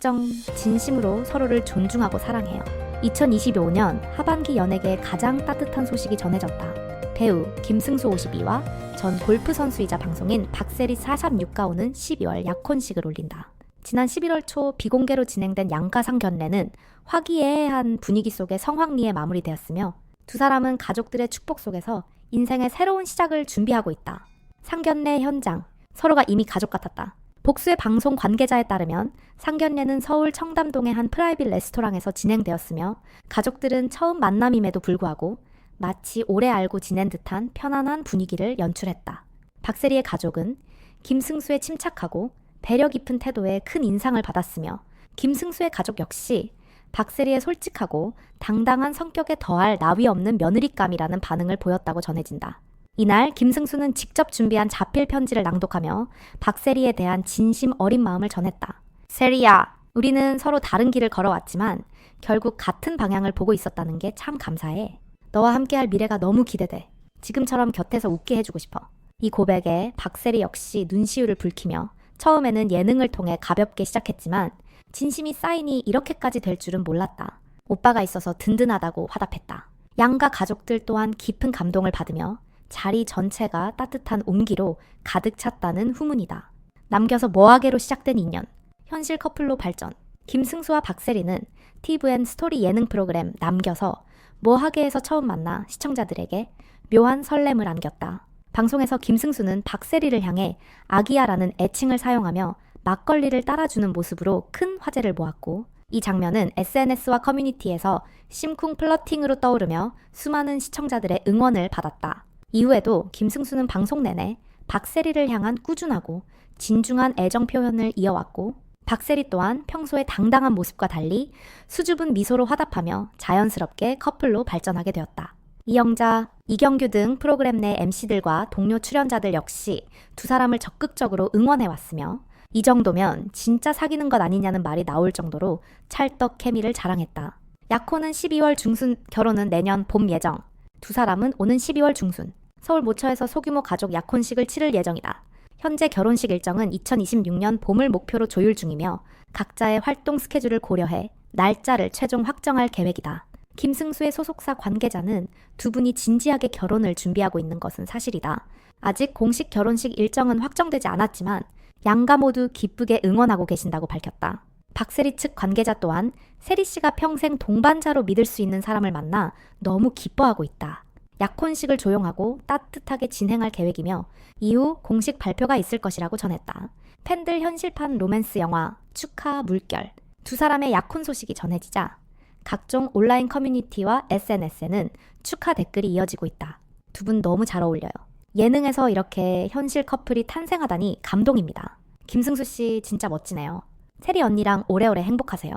무작정 진심으로 서로를 존중하고 사랑해요. 2025년 하반기 연예계에 가장 따뜻한 소식이 전해졌다. 배우 김승수 52와 전 골프 선수이자 방송인 박세리 436가오는 12월 약혼식을 올린다. 지난 11월 초 비공개로 진행된 양가 상견례는 화기애애한 분위기 속에 성황리에 마무리되었으며 두 사람은 가족들의 축복 속에서 인생의 새로운 시작을 준비하고 있다. 상견례 현장, 서로가 이미 가족 같았다. 복수의 방송 관계자에 따르면 상견례는 서울 청담동의 한 프라이빗 레스토랑에서 진행되었으며 가족들은 처음 만남임에도 불구하고 마치 오래 알고 지낸 듯한 편안한 분위기를 연출했다. 박세리의 가족은 김승수의 침착하고 배려 깊은 태도에 큰 인상을 받았으며 김승수의 가족 역시 박세리의 솔직하고 당당한 성격에 더할 나위 없는 며느리감이라는 반응을 보였다고 전해진다. 이날 김승수는 직접 준비한 자필 편지를 낭독하며 박세리에 대한 진심 어린 마음을 전했다. 세리야, 우리는 서로 다른 길을 걸어왔지만 결국 같은 방향을 보고 있었다는 게 참 감사해. 너와 함께할 미래가 너무 기대돼. 지금처럼 곁에서 웃게 해주고 싶어. 이 고백에 박세리 역시 눈시울을 붉히며 처음에는 예능을 통해 가볍게 시작했지만 진심이 쌓이니 이렇게까지 될 줄은 몰랐다. 오빠가 있어서 든든하다고 화답했다. 양가 가족들 또한 깊은 감동을 받으며 자리 전체가 따뜻한 온기로 가득 찼다는 후문이다. 남겨서 뭐하게로 시작된 인연, 현실 커플로 발전. 김승수와 박세리는 TVN 스토리 예능 프로그램 남겨서 뭐하게에서 처음 만나 시청자들에게 묘한 설렘을 안겼다. 방송에서 김승수는 박세리를 향해 아기야라는 애칭을 사용하며 막걸리를 따라주는 모습으로 큰 화제를 모았고 이 장면은 SNS와 커뮤니티에서 심쿵 플러팅으로 떠오르며 수많은 시청자들의 응원을 받았다. 이후에도 김승수는 방송 내내 박세리를 향한 꾸준하고 진중한 애정 표현을 이어왔고 박세리 또한 평소의 당당한 모습과 달리 수줍은 미소로 화답하며 자연스럽게 커플로 발전하게 되었다. 이영자, 이경규 등 프로그램 내 MC들과 동료 출연자들 역시 두 사람을 적극적으로 응원해왔으며 이 정도면 진짜 사귀는 것 아니냐는 말이 나올 정도로 찰떡 케미를 자랑했다. 약혼은 12월 중순, 결혼은 내년 봄 예정. 두 사람은 오는 12월 중순 서울 모처에서 소규모 가족 약혼식을 치를 예정이다. 현재 결혼식 일정은 2026년 봄을 목표로 조율 중이며 각자의 활동 스케줄을 고려해 날짜를 최종 확정할 계획이다. 김승수의 소속사 관계자는 두 분이 진지하게 결혼을 준비하고 있는 것은 사실이다. 아직 공식 결혼식 일정은 확정되지 않았지만 양가 모두 기쁘게 응원하고 계신다고 밝혔다. 박세리 측 관계자 또한 세리 씨가 평생 동반자로 믿을 수 있는 사람을 만나 너무 기뻐하고 있다. 약혼식을 조용하고 따뜻하게 진행할 계획이며 이후 공식 발표가 있을 것이라고 전했다. 팬들 현실판 로맨스 영화 축하 물결. 두 사람의 약혼 소식이 전해지자 각종 온라인 커뮤니티와 SNS에는 축하 댓글이 이어지고 있다. 두 분 너무 잘 어울려요. 예능에서 이렇게 현실 커플이 탄생하다니 감동입니다. 김승수 씨 진짜 멋지네요. 세리 언니랑 오래오래 행복하세요.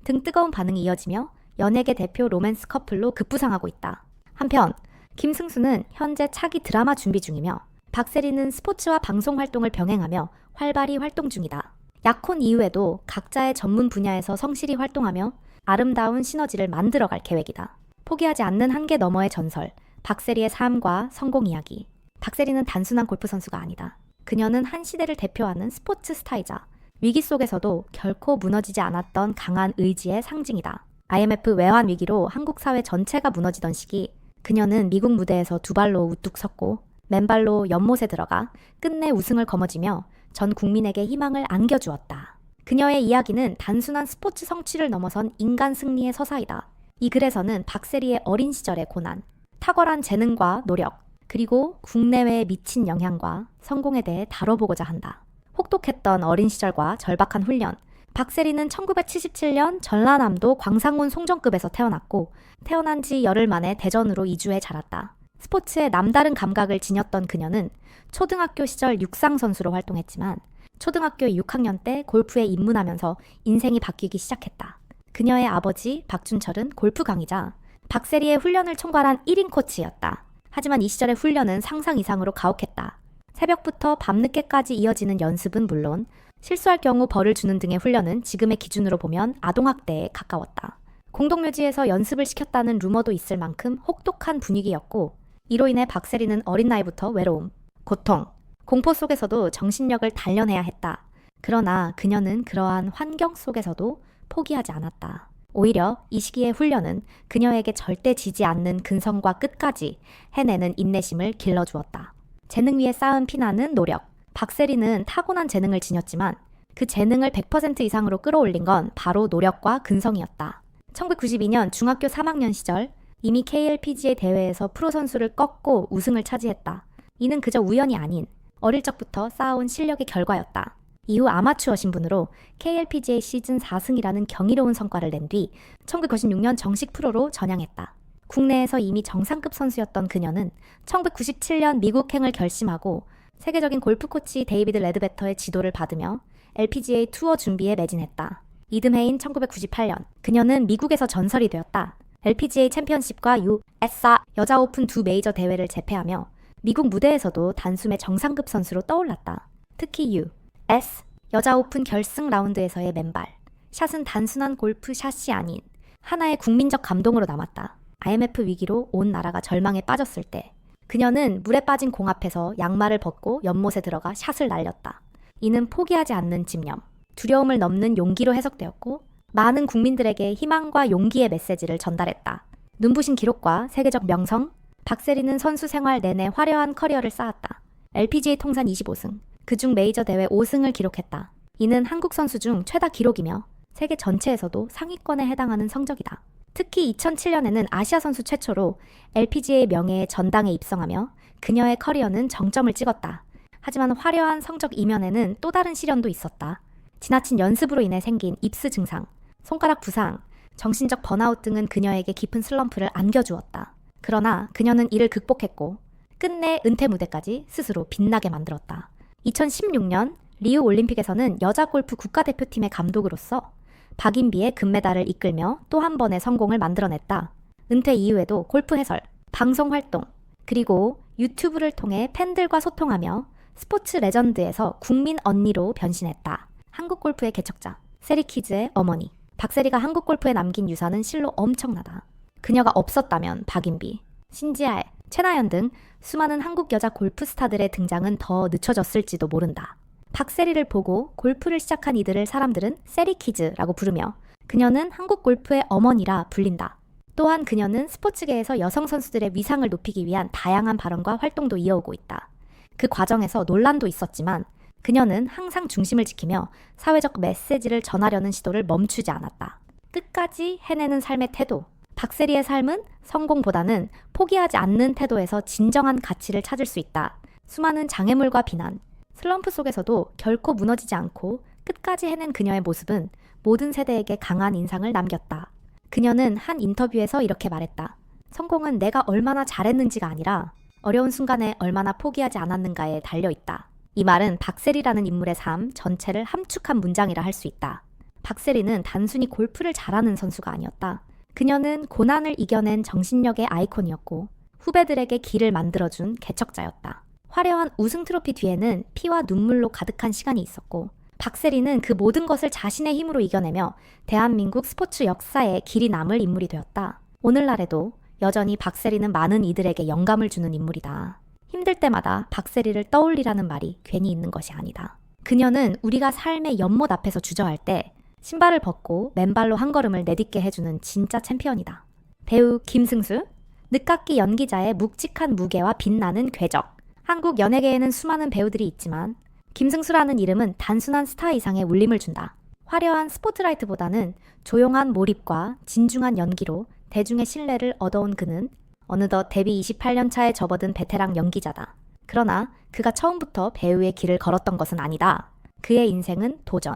등 뜨거운 반응이 이어지며 연예계 대표 로맨스 커플로 급부상하고 있다. 한편 김승수는 현재 차기 드라마 준비 중이며 박세리는 스포츠와 방송 활동을 병행하며 활발히 활동 중이다. 약혼 이후에도 각자의 전문 분야에서 성실히 활동하며 아름다운 시너지를 만들어갈 계획이다. 포기하지 않는 한계 너머의 전설, 박세리의 삶과 성공 이야기. 박세리는 단순한 골프 선수가 아니다. 그녀는 한 시대를 대표하는 스포츠 스타이자 위기 속에서도 결코 무너지지 않았던 강한 의지의 상징이다. IMF 외환 위기로 한국 사회 전체가 무너지던 시기 그녀는 미국 무대에서 두 발로 우뚝 섰고 맨발로 연못에 들어가 끝내 우승을 거머쥐며 전 국민에게 희망을 안겨주었다. 그녀의 이야기는 단순한 스포츠 성취를 넘어선 인간 승리의 서사이다. 이 글에서는 박세리의 어린 시절의 고난, 탁월한 재능과 노력, 그리고 국내외에 미친 영향과 성공에 대해 다뤄보고자 한다. 혹독했던 어린 시절과 절박한 훈련. 박세리는 1977년 전라남도 광상군 송정급에서 태어났고 태어난 지 열흘 만에 대전으로 이주해 자랐다. 스포츠에 남다른 감각을 지녔던 그녀는 초등학교 시절 육상 선수로 활동했지만 초등학교 6학년 때 골프에 입문하면서 인생이 바뀌기 시작했다. 그녀의 아버지 박준철은 골프 강의자, 박세리의 훈련을 총괄한 1인 코치였다. 하지만 이 시절의 훈련은 상상 이상으로 가혹했다. 새벽부터 밤늦게까지 이어지는 연습은 물론 실수할 경우 벌을 주는 등의 훈련은 지금의 기준으로 보면 아동학대에 가까웠다. 공동묘지에서 연습을 시켰다는 루머도 있을 만큼 혹독한 분위기였고 이로 인해 박세리는 어린 나이부터 외로움, 고통, 공포 속에서도 정신력을 단련해야 했다. 그러나 그녀는 그러한 환경 속에서도 포기하지 않았다. 오히려 이 시기의 훈련은 그녀에게 절대 지지 않는 근성과 끝까지 해내는 인내심을 길러주었다. 재능 위에 쌓은 피나는 노력. 박세리는 타고난 재능을 지녔지만 그 재능을 100% 이상으로 끌어올린 건 바로 노력과 근성이었다. 1992년 중학교 3학년 시절 이미 KLPGA 대회에서 프로 선수를 꺾고 우승을 차지했다. 이는 그저 우연이 아닌 어릴 적부터 쌓아온 실력의 결과였다. 이후 아마추어 신분으로 KLPGA 시즌 4승이라는 경이로운 성과를 낸 뒤 1996년 정식 프로로 전향했다. 국내에서 이미 정상급 선수였던 그녀는 1997년 미국행을 결심하고 세계적인 골프 코치 데이비드 레드베터의 지도를 받으며 LPGA 투어 준비에 매진했다. 이듬해인 1998년 그녀는 미국에서 전설이 되었다. LPGA 챔피언십과 USA 여자 오픈 두 메이저 대회를 제패하며 미국 무대에서도 단숨에 정상급 선수로 떠올랐다. 특히 US 여자 오픈 결승 라운드에서의 맨발. 샷은 단순한 골프 샷이 아닌 하나의 국민적 감동으로 남았다. IMF 위기로 온 나라가 절망에 빠졌을 때 그녀는 물에 빠진 공 앞에서 양말을 벗고 연못에 들어가 샷을 날렸다. 이는 포기하지 않는 집념, 두려움을 넘는 용기로 해석되었고 많은 국민들에게 희망과 용기의 메시지를 전달했다. 눈부신 기록과 세계적 명성, 박세리는 선수 생활 내내 화려한 커리어를 쌓았다. LPGA 통산 25승, 그중 메이저 대회 5승을 기록했다. 이는 한국 선수 중 최다 기록이며 세계 전체에서도 상위권에 해당하는 성적이다. 특히 2007년에는 아시아 선수 최초로 LPGA 명예의 전당에 입성하며 그녀의 커리어는 정점을 찍었다. 하지만 화려한 성적 이면에는 또 다른 시련도 있었다. 지나친 연습으로 인해 생긴 입스 증상, 손가락 부상, 정신적 번아웃 등은 그녀에게 깊은 슬럼프를 안겨주었다. 그러나 그녀는 이를 극복했고 끝내 은퇴 무대까지 스스로 빛나게 만들었다. 2016년 리우 올림픽에서는 여자 골프 국가대표팀의 감독으로서 박인비의 금메달을 이끌며 또 한 번의 성공을 만들어냈다. 은퇴 이후에도 골프 해설, 방송 활동, 그리고 유튜브를 통해 팬들과 소통하며 스포츠 레전드에서 국민 언니로 변신했다. 한국 골프의 개척자, 세리키즈의 어머니. 박세리가 한국 골프에 남긴 유산은 실로 엄청나다. 그녀가 없었다면 박인비, 신지아의, 최나연 등 수많은 한국 여자 골프 스타들의 등장은 더 늦춰졌을지도 모른다. 박세리를 보고 골프를 시작한 이들을 사람들은 세리키즈라고 부르며 그녀는 한국 골프의 어머니라 불린다. 또한 그녀는 스포츠계에서 여성 선수들의 위상을 높이기 위한 다양한 발언과 활동도 이어오고 있다. 그 과정에서 논란도 있었지만 그녀는 항상 중심을 지키며 사회적 메시지를 전하려는 시도를 멈추지 않았다. 끝까지 해내는 삶의 태도. 박세리의 삶은 성공보다는 포기하지 않는 태도에서 진정한 가치를 찾을 수 있다. 수많은 장애물과 비난, 슬럼프 속에서도 결코 무너지지 않고 끝까지 해낸 그녀의 모습은 모든 세대에게 강한 인상을 남겼다. 그녀는 한 인터뷰에서 이렇게 말했다. 성공은 내가 얼마나 잘했는지가 아니라 어려운 순간에 얼마나 포기하지 않았는가에 달려있다. 이 말은 박세리라는 인물의 삶 전체를 함축한 문장이라 할 수 있다. 박세리는 단순히 골프를 잘하는 선수가 아니었다. 그녀는 고난을 이겨낸 정신력의 아이콘이었고 후배들에게 길을 만들어준 개척자였다. 화려한 우승 트로피 뒤에는 피와 눈물로 가득한 시간이 있었고 박세리는 그 모든 것을 자신의 힘으로 이겨내며 대한민국 스포츠 역사에 길이 남을 인물이 되었다. 오늘날에도 여전히 박세리는 많은 이들에게 영감을 주는 인물이다. 힘들 때마다 박세리를 떠올리라는 말이 괜히 있는 것이 아니다. 그녀는 우리가 삶의 연못 앞에서 주저할 때 신발을 벗고 맨발로 한 걸음을 내딛게 해주는 진짜 챔피언이다. 배우 김승수, 늦깎이 연기자의 묵직한 무게와 빛나는 궤적. 한국 연예계에는 수많은 배우들이 있지만 김승수라는 이름은 단순한 스타 이상의 울림을 준다. 화려한 스포트라이트보다는 조용한 몰입과 진중한 연기로 대중의 신뢰를 얻어온 그는 어느덧 데뷔 28년 차에 접어든 베테랑 연기자다. 그러나 그가 처음부터 배우의 길을 걸었던 것은 아니다. 그의 인생은 도전,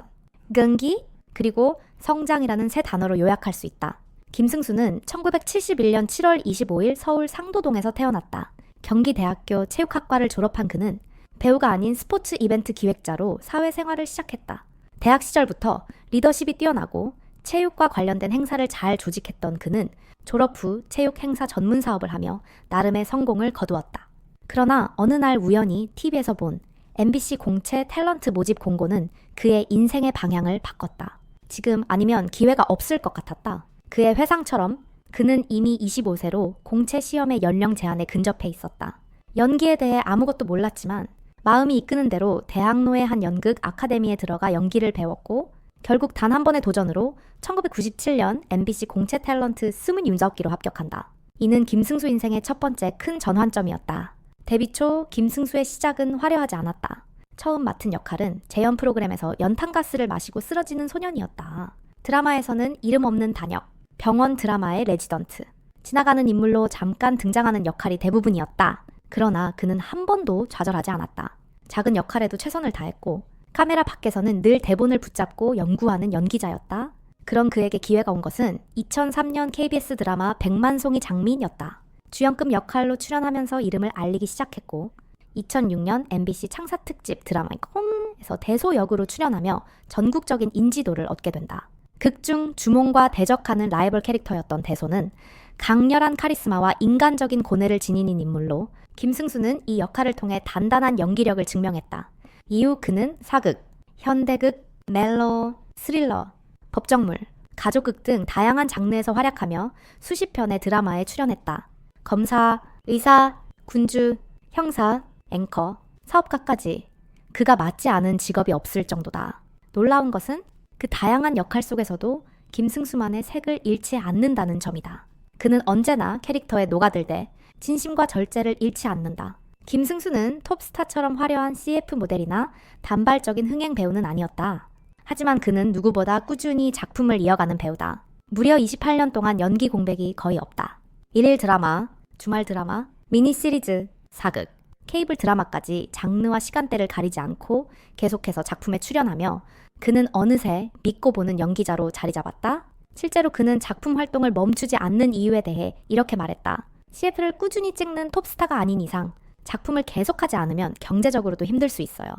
끈기, 그리고 성장이라는 세 단어로 요약할 수 있다. 김승수는 1971년 7월 25일 서울 상도동에서 태어났다. 경기대학교 체육학과를 졸업한 그는 배우가 아닌 스포츠 이벤트 기획자로 사회생활을 시작했다. 대학 시절부터 리더십이 뛰어나고 체육과 관련된 행사를 잘 조직했던 그는 졸업 후 체육 행사 전문 사업을 하며 나름의 성공을 거두었다. 그러나 어느 날 우연히 TV에서 본 MBC 공채 탤런트 모집 공고는 그의 인생의 방향을 바꿨다. 지금 아니면 기회가 없을 것 같았다. 그의 회상처럼 그는 이미 25세로 공채 시험의 연령 제한에 근접해 있었다. 연기에 대해 아무것도 몰랐지만 마음이 이끄는 대로 대학로의 한 연극 아카데미에 들어가 연기를 배웠고 결국 단 한 번의 도전으로 1997년 MBC 공채 탤런트 숨은 윤석기로 합격한다. 이는 김승수 인생의 첫 번째 큰 전환점이었다. 데뷔 초 김승수의 시작은 화려하지 않았다. 처음 맡은 역할은 재연 프로그램에서 연탄가스를 마시고 쓰러지는 소년이었다. 드라마에서는 이름 없는 단역, 병원 드라마의 레지던트, 지나가는 인물로 잠깐 등장하는 역할이 대부분이었다. 그러나 그는 한 번도 좌절하지 않았다. 작은 역할에도 최선을 다했고 카메라 밖에서는 늘 대본을 붙잡고 연구하는 연기자였다. 그런 그에게 기회가 온 것은 2003년 KBS 드라마 백만송이 장미인이었다. 주연급 역할로 출연하면서 이름을 알리기 시작했고 2006년 MBC 창사특집 드라마인 홈에서 대소 역으로 출연하며 전국적인 인지도를 얻게 된다. 극중 주몽과 대적하는 라이벌 캐릭터였던 대소는 강렬한 카리스마와 인간적인 고뇌를 지니는 인물로 김승수는 이 역할을 통해 단단한 연기력을 증명했다. 이후 그는 사극, 현대극, 멜로, 스릴러, 법정물, 가족극 등 다양한 장르에서 활약하며 수십 편의 드라마에 출연했다. 검사, 의사, 군주, 형사, 앵커, 사업가까지 그가 맡지 않은 직업이 없을 정도다. 놀라운 것은 그 다양한 역할 속에서도 김승수만의 색을 잃지 않는다는 점이다. 그는 언제나 캐릭터에 녹아들되 진심과 절제를 잃지 않는다. 김승수는 톱스타처럼 화려한 CF 모델이나 단발적인 흥행 배우는 아니었다. 하지만 그는 누구보다 꾸준히 작품을 이어가는 배우다. 무려 28년 동안 연기 공백이 거의 없다. 일일 드라마, 주말 드라마, 미니 시리즈, 사극, 케이블 드라마까지 장르와 시간대를 가리지 않고 계속해서 작품에 출연하며 그는 어느새 믿고 보는 연기자로 자리 잡았다. 실제로 그는 작품 활동을 멈추지 않는 이유에 대해 이렇게 말했다. CF를 꾸준히 찍는 톱스타가 아닌 이상 작품을 계속하지 않으면 경제적으로도 힘들 수 있어요.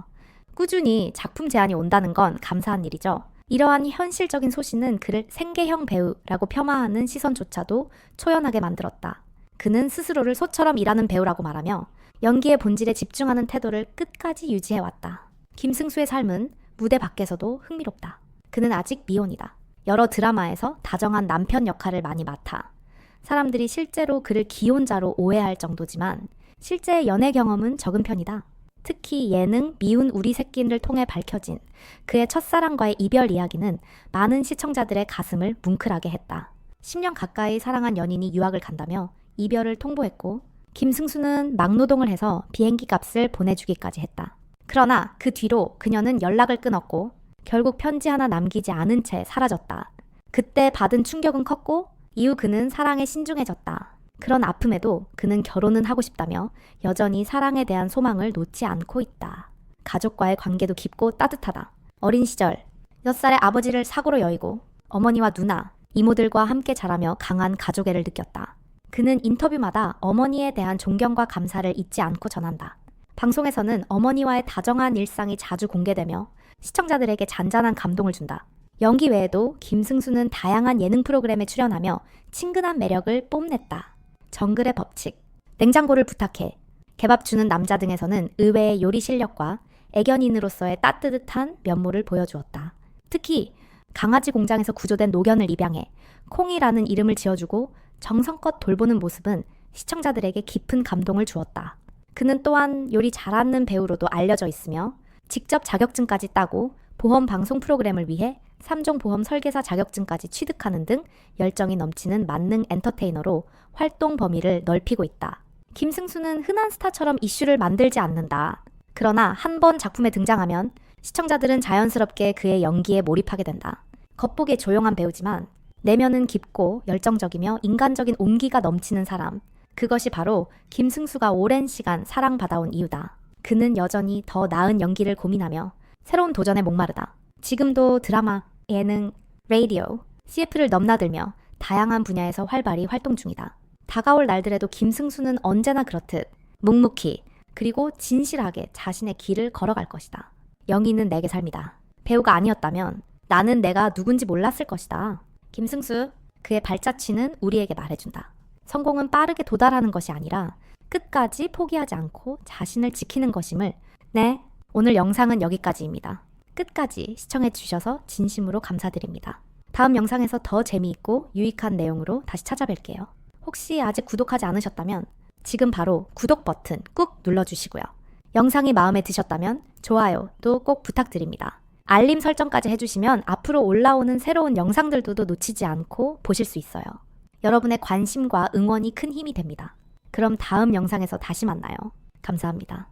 꾸준히 작품 제안이 온다는 건 감사한 일이죠. 이러한 현실적인 소신은 그를 생계형 배우라고 폄하하는 시선조차도 초연하게 만들었다. 그는 스스로를 소처럼 일하는 배우라고 말하며 연기의 본질에 집중하는 태도를 끝까지 유지해왔다. 김승수의 삶은 무대 밖에서도 흥미롭다. 그는 아직 미혼이다. 여러 드라마에서 다정한 남편 역할을 많이 맡아 사람들이 실제로 그를 기혼자로 오해할 정도지만 실제 연애 경험은 적은 편이다. 특히 예능 미운 우리 새끼를 통해 밝혀진 그의 첫사랑과의 이별 이야기는 많은 시청자들의 가슴을 뭉클하게 했다. 10년 가까이 사랑한 연인이 유학을 간다며 이별을 통보했고 김승수는 막노동을 해서 비행기 값을 보내주기까지 했다. 그러나 그 뒤로 그녀는 연락을 끊었고 결국 편지 하나 남기지 않은 채 사라졌다. 그때 받은 충격은 컸고 이후 그는 사랑에 신중해졌다. 그런 아픔에도 그는 결혼은 하고 싶다며 여전히 사랑에 대한 소망을 놓지 않고 있다. 가족과의 관계도 깊고 따뜻하다. 어린 시절 6살의 아버지를 사고로 여의고 어머니와 누나, 이모들과 함께 자라며 강한 가족애를 느꼈다. 그는 인터뷰마다 어머니에 대한 존경과 감사를 잊지 않고 전한다. 방송에서는 어머니와의 다정한 일상이 자주 공개되며 시청자들에게 잔잔한 감동을 준다. 연기 외에도 김승수는 다양한 예능 프로그램에 출연하며 친근한 매력을 뽐냈다. 정글의 법칙, 냉장고를 부탁해, 개밥 주는 남자 등에서는 의외의 요리 실력과 애견인으로서의 따뜻한 면모를 보여주었다. 특히 강아지 공장에서 구조된 노견을 입양해 콩이라는 이름을 지어주고 정성껏 돌보는 모습은 시청자들에게 깊은 감동을 주었다. 그는 또한 요리 잘하는 배우로도 알려져 있으며 직접 자격증까지 따고 보험 방송 프로그램을 위해 3종 보험 설계사 자격증까지 취득하는 등 열정이 넘치는 만능 엔터테이너로 활동 범위를 넓히고 있다. 김승수는 흔한 스타처럼 이슈를 만들지 않는다. 그러나 한 번 작품에 등장하면 시청자들은 자연스럽게 그의 연기에 몰입하게 된다. 겉보기에 조용한 배우지만 내면은 깊고 열정적이며 인간적인 온기가 넘치는 사람. 그것이 바로 김승수가 오랜 시간 사랑받아온 이유다. 그는 여전히 더 나은 연기를 고민하며 새로운 도전에 목마르다. 지금도 드라마, 예능, 라디오, CF를 넘나들며 다양한 분야에서 활발히 활동 중이다. 다가올 날들에도 김승수는 언제나 그렇듯 묵묵히 그리고 진실하게 자신의 길을 걸어갈 것이다. 영희는 내게 삶이다. 배우가 아니었다면 나는 내가 누군지 몰랐을 것이다. 김승수, 그의 발자취는 우리에게 말해준다. 성공은 빠르게 도달하는 것이 아니라 끝까지 포기하지 않고 자신을 지키는 것임을. 네, 오늘 영상은 여기까지입니다. 끝까지 시청해주셔서 진심으로 감사드립니다. 다음 영상에서 더 재미있고 유익한 내용으로 다시 찾아뵐게요. 혹시 아직 구독하지 않으셨다면 지금 바로 구독 버튼 꾹 눌러주시고요. 영상이 마음에 드셨다면 좋아요도 꼭 부탁드립니다. 알림 설정까지 해주시면 앞으로 올라오는 새로운 영상들도 놓치지 않고 보실 수 있어요. 여러분의 관심과 응원이 큰 힘이 됩니다. 그럼 다음 영상에서 다시 만나요. 감사합니다.